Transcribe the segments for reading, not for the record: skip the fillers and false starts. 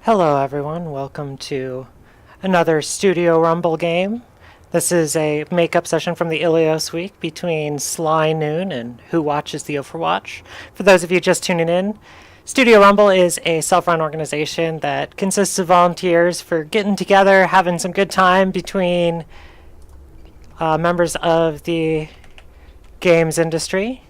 Hello everyone, welcome to another Studio Rumble game. This is a makeup session from the Ilios week between Sly Noon and Who Watches the Overwatch. For those of you just tuning in, Studio Rumble is a self-run organization that consists of volunteers for getting together, having some good time between members of the games industry.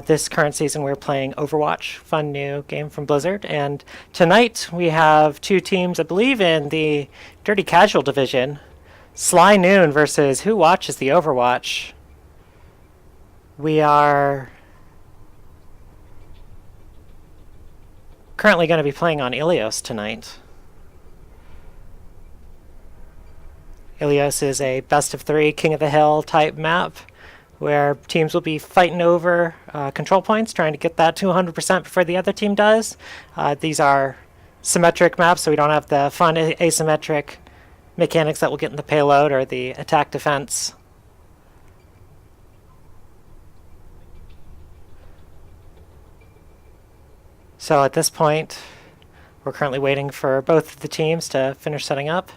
This current season we're playing Overwatch, fun new game from Blizzard, and tonight we have two teams, I believe in the Dirty Casual division, Sly Noon versus Who Watches the Overwatch. We are currently going to be playing on Ilios tonight. Ilios is a best of three, king of the hill type map, where teams will be fighting over control points, trying to get that to 100% before the other team does. These are symmetric maps, so we don't have the fun asymmetric mechanics that will get in the payload or the attack defense. So at this point, we're currently waiting for both of the teams to finish setting up,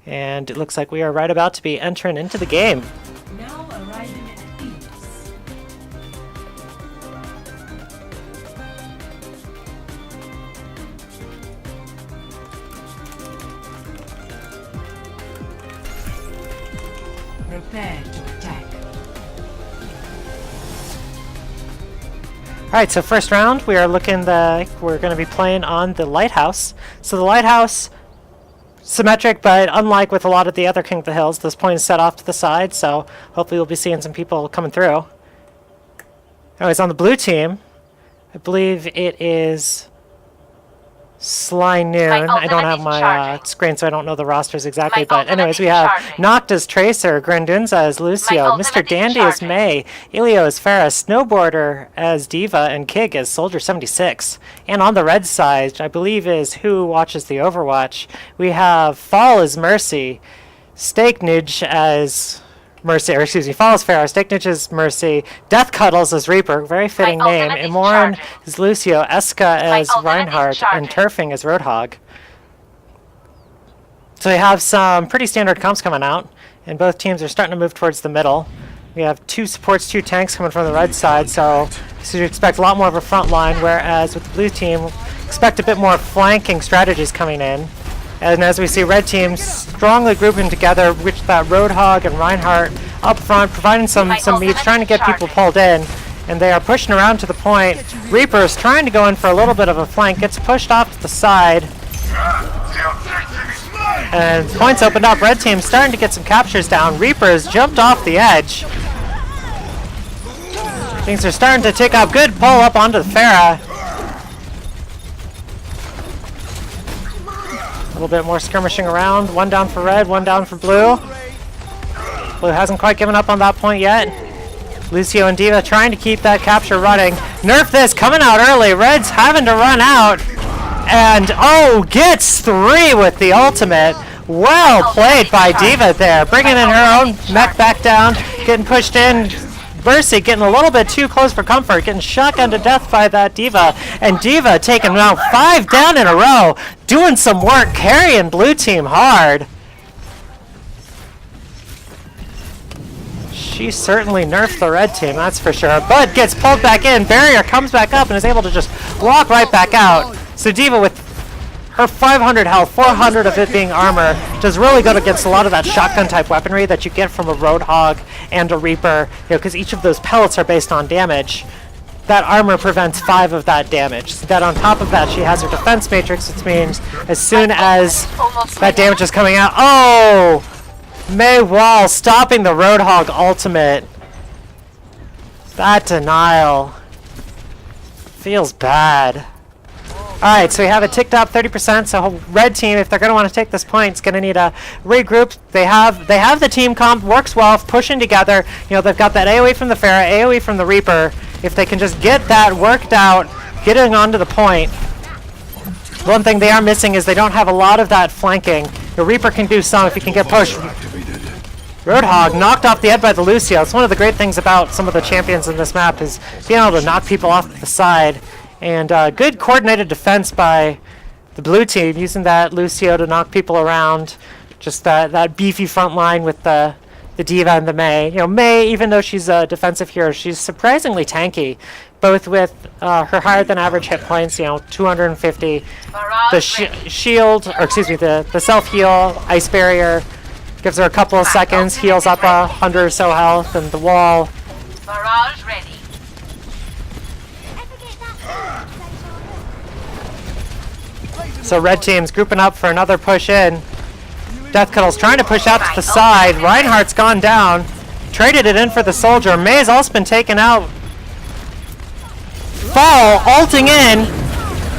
and it looks like we are right about to be entering into the game. Now arriving at Ilios. Prepare to attack. Alright, so first round, we're going to be playing on the Lighthouse. So the Lighthouse, symmetric, but unlike with a lot of the other King of the Hills, this point is set off to the side, so hopefully we'll be seeing some people coming through. Anyways, on the blue team, I believe it is Sly Noon. I don't have my screen, so I don't know the rosters exactly, but anyways, we have Noctis, Tracer, Grandunza as Lucio, Mr. Dandy as May, Ilios, Farah, Snowboarder as Diva, and Kig as Soldier 76. And on the red side, I believe is Who Watches the Overwatch, we have Fall as Mercy, Steaknidge as Mercy, or excuse me, Fall as Farah, Steaknidge as Mercy, Death Cuddles as Reaper, very fitting name, Imoran as Lucio, Eska as Reinhardt, and Turfing as Roadhog. So we have some pretty standard comps coming out, and both teams are starting to move towards the middle. We have two supports, two tanks coming from the red side, so you expect a lot more of a front line, whereas with the blue team, expect a bit more flanking strategies coming in. And as we see red teams strongly grouping together, which that Roadhog and Reinhardt up front, providing some meats, trying to get people pulled in. And they are pushing around to the point. Reaper's trying to go in for a little bit of a flank, gets pushed off to the side. And points opened up. Red team's starting to get some captures down. Reaper's jumped off the edge. Things are starting to tick up. Good pull up onto the Farah. A little bit more skirmishing around. One down for red, one down for blue. Blue hasn't quite given up on that point yet. Lucio and Diva trying to keep that capture running. Nerf this, coming out early. Red's having to run out. And, oh, gets three with the ultimate. Well played by Diva there. Bringing in her own mech back down. Getting pushed in. Mercy getting a little bit too close for comfort, getting shotgunned to death by that Diva, and Diva taking now 5 down in a row, doing some work, carrying blue team hard. She certainly nerfed the red team, that's for sure. Bud gets pulled back in, Barrier comes back up and is able to just walk right back out. So Diva with her 500 health, 400 of it being armor, does really good against a lot of that shotgun type weaponry that you get from a Roadhog and a Reaper, because each of those pellets are based on damage. That armor prevents 5 of that damage. So that on top of that, she has her defense matrix, which means as soon as that damage is coming out, oh! May Wall stopping the Roadhog ultimate. That denial feels bad. Alright, so we have it ticked up 30%, so red team, if they're going to want to take this point, is going to need to regroup. They have the team comp, works well, pushing together. You know, they've got that AoE from the Farah, AoE from the Reaper. If they can just get that worked out, getting onto the point. One thing they are missing is they don't have a lot of that flanking. The Reaper can do some if he can get pushed. Roadhog knocked off the head by the Lucio. It's one of the great things about some of the champions in this map is being able to knock people off to the side. And good coordinated defense by The blue team using that Lucio to knock people around. Just that beefy front line with the D.Va and the Mei. You know, Mei, even though she's a defensive hero, she's surprisingly tanky. Both with her higher than average hit points, you know, 250. The shield, or excuse me, the self-heal, ice barrier, gives her a couple of seconds, heals up 100 or so health, and the wall. Barrage ready. So red team's grouping up for another push in. Deathcuddle's trying to push out to the side. Reinhardt's gone down. Traded it in for the soldier. May's also been taken out. Fall, ulting in.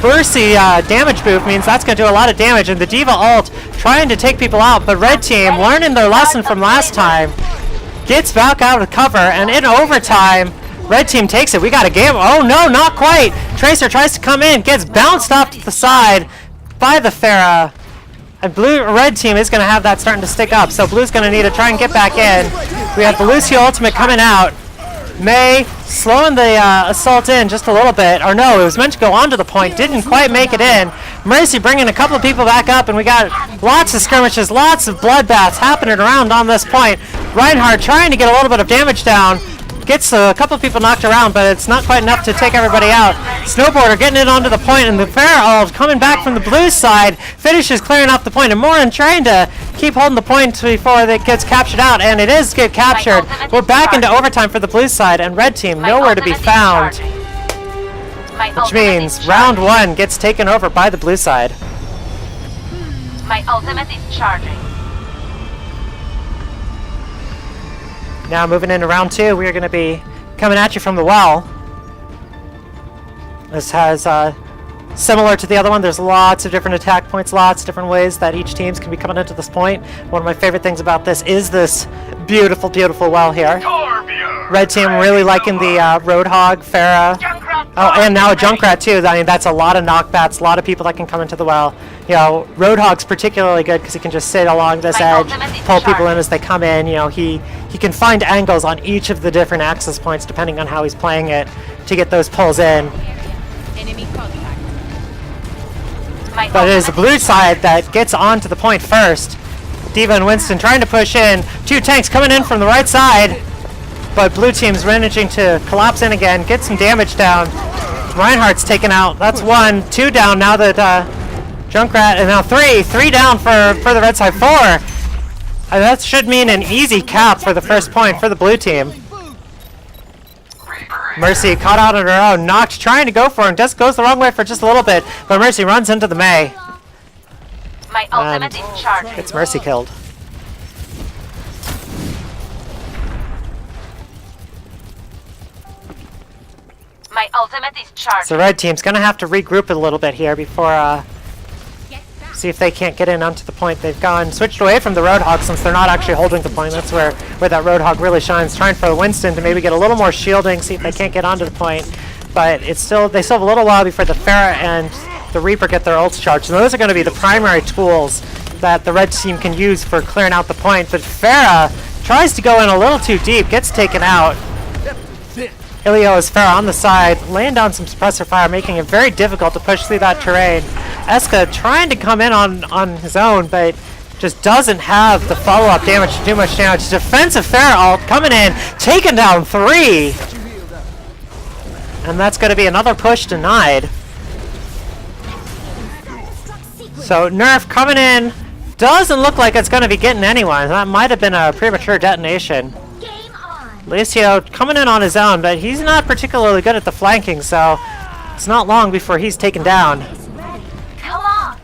Bursy damage boost means that's going to do a lot of damage. And the D.Va ult trying to take people out. But red team, learning their lesson from last time, gets back out of cover. And in overtime, red team takes it. We got a game. Oh no, not quite. Tracer tries to come in. Gets bounced off to the side by the Pharah. And red team is going to have that starting to stick up. So blue's going to need to try and get back in. We have the Lucio ultimate coming out. Mei slowing the assault in just a little bit. Or no, it was meant to go onto the point. Didn't quite make it in. Mercy bringing a couple of people back up. And we got lots of skirmishes, lots of bloodbaths happening around on this point. Reinhardt trying to get a little bit of damage down. Gets a couple of people knocked around, but it's not quite enough to take everybody out. Snowboarder getting it onto the point, and the Pharah ult coming back from the blue side, finishes clearing off the point, and Morin trying to keep holding the point before it gets captured out, and it is get captured. We're back into overtime for the blue side, and red team nowhere to be found. Which means round one gets taken over by the blue side. My ultimate is charging. Now moving into round two, we are going to be coming at you from the well. This has, similar to the other one, there's lots of different attack points, lots of different ways that each teams can be coming into this point. One of my favorite things about this is this beautiful, beautiful well here. Red team really liking the Roadhog, Pharah. Oh, and now a Junkrat too. I mean, that's a lot of knockbacks, a lot of people that can come into the well. You know, Roadhog's particularly good because he can just sit along this edge, pull people in as they come in. You know, he can find angles on each of the different access points depending on how he's playing it to get those pulls in. But it is the blue side that gets onto the point first. D.Va and Winston trying to push in. Two tanks coming in from the right side. But blue team's managing to collapse in again, get some damage down. Reinhardt's taken out. That's one. Two down now that Junkrat, and now three down for the red side. Four. And that should mean an easy cap for the first point for the blue team. Mercy caught out on her own. Noct trying to go for him. Just goes the wrong way for just a little bit. But Mercy runs into the Mei. My ultimate is charging. It's Mercy killed. My ultimate is charging. So red team's going to have to regroup a little bit here before see if they can't get in onto the point. They've switched away from the Roadhog since they're not actually holding the point. That's where that Roadhog really shines. Trying for Winston to maybe get a little more shielding, see if they can't get onto the point. But they still have a little while before the Pharah and the Reaper get their ults charged. And those are going to be the primary tools that the red team can use for clearing out the point. But Pharah tries to go in a little too deep, gets taken out. Ilios Pharah on the side, laying down some suppressor fire, making it very difficult to push through that terrain. Eska trying to come in on his own, but just doesn't have the follow-up damage to do much damage. Defensive Pharah ult coming in, taking down 3. And that's going to be another push denied. So Nerf coming in, doesn't look like it's going to be getting anyone. That might have been a premature detonation. Lucio coming in on his own, but he's not particularly good at the flanking, so it's not long before he's taken down. Come on.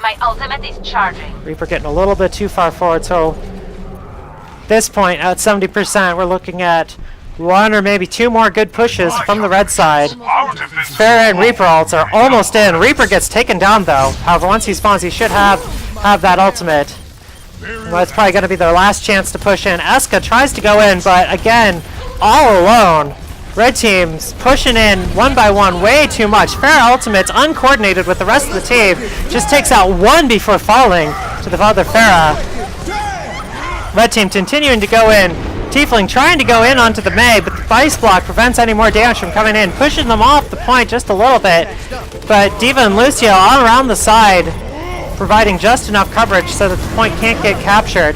My ultimate is charging. Reaper getting a little bit too far forward, so this point at 70%, we're looking at one or maybe two more good pushes from the red side. Pharah and Reaper ults are almost in. Reaper gets taken down though. However, once he spawns, he should have that ultimate. Well, it's probably going to be their last chance to push in. Eska tries to go in, but again, all alone. Red team's pushing in one by one way too much. Pharah ultimate's uncoordinated with the rest of the team. Just takes out one before falling to the other Pharah. Red team continuing to go in. Tiefling trying to go in onto the Mei, but the Vice Block prevents any more damage from coming in, pushing them off the point just a little bit. But D.Va and Lucio all around the side, providing just enough coverage so that the point can't get captured.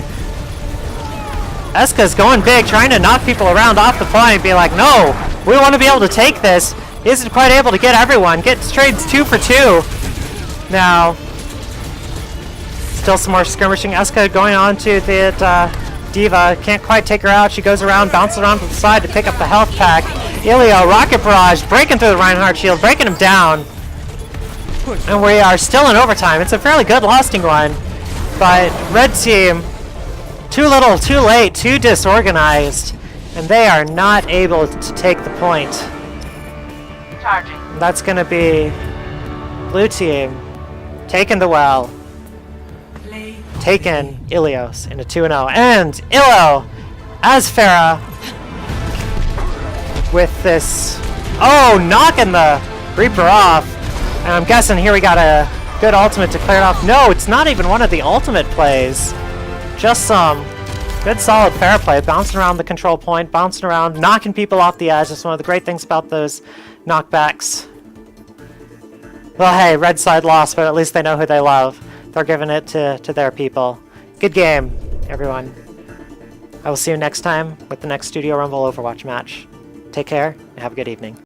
Eska's going big, trying to knock people around off the point, be like, no, we want to be able to take this. Isn't quite able to get everyone. Gets trades 2 for 2. Now, still some more skirmishing. Eska going on to the D.Va. Can't quite take her out. She goes around, bounces around to the side to pick up the health pack. Ilio, Rocket Barrage, breaking through the Reinhardt shield, breaking him down. And we are still in overtime. It's a fairly good lasting one. But red team, too little, too late, too disorganized. And they are not able to take the point. Charging. That's going to be blue team taking the well. Play Taken Ilios into 2-0. And Illo as Pharah with this, knocking the Reaper off. And I'm guessing here we got a good ultimate to clear it off. No, it's not even one of the ultimate plays. Just some good solid Pharah play, bouncing around the control point, bouncing around, knocking people off the edge. That's one of the great things about those knockbacks. Well, hey, red side lost, but at least they know who they love. They're giving it to their people. Good game, everyone. I will see you next time with the next Studio Rumble Overwatch match. Take care, and have a good evening.